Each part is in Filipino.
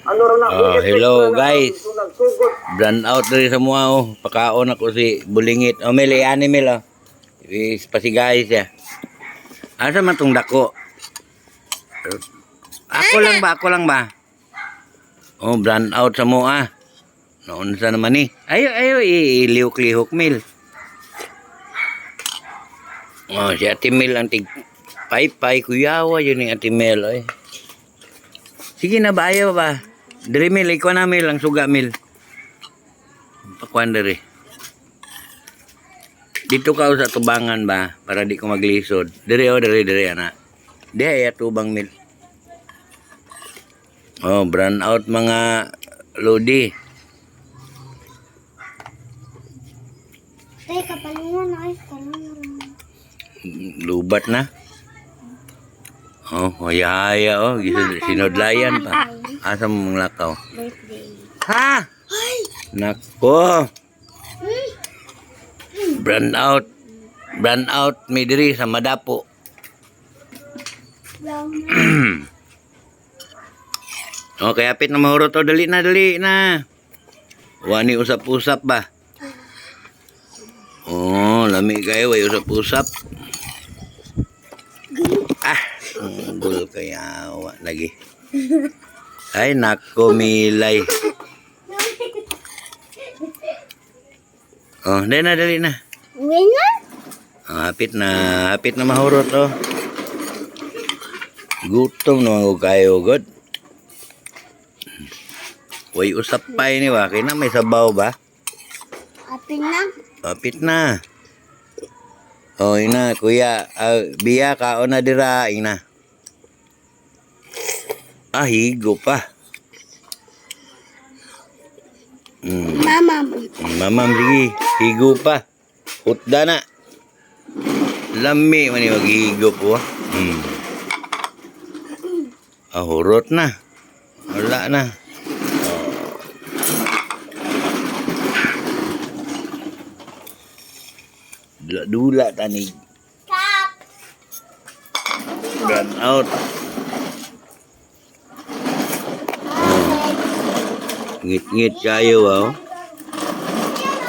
Hello guys. Brand out rin sa mga pakaon ako si Bulingit. Mel, animal Is pa si guys ya. Asa man tong dako? Ako lang ba? Brand out sa mga. Noon sa naman ni. Ayo ilihok-lihok Mel. Si Ate Mel ang tig pay kuyawa yun ni Ate Mel ay. Sige na ba ayaw ba? Diri Mel, ikaw na Mel, ang suga Mel. Pakuan diri. Dito ka sa tubangan ba? Para di ko maglisod. Diri diri ana. Di ay tubang Mel. Brand out mga lodi. Kapalungan ay Lubat na. Haya sinodlayan pa. Asa mo mong lakaw? birthday. Ha? Nako. Brand out may diri sa Madapo. Okay, apit na mahuro to. Dali na. Wani usap-usap ba? Lami kayo. Way usap-usap. Gul kaya. Lagi. Ay, nako, milay. Dali na. Uwi na? Hapit na mahurot, Gutom naman ko kayo, God. Way usap pa ini ba? Kaya na may sabaw ba? Hapit na. Ina, kuya. Biya, kaon na dira, ina. Higo pa. Mamam, sige. Higo pa. Hutda na. Lami man yung maghigo po. Hurot na. Wala na. Dula tanig. Brand out. Ngit-ngit kayo,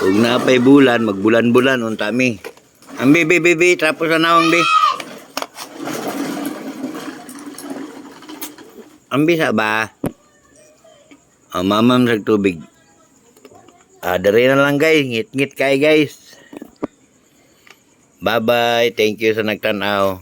Kung napay bulan, magbulan-bulan unta mi. Ang bibi, tapos na nawang bi. Ang bisa ba? Mamam sa tubig. Dari na lang guys, ngit-ngit kayo guys. Bye-bye, thank you sa nagtanaw.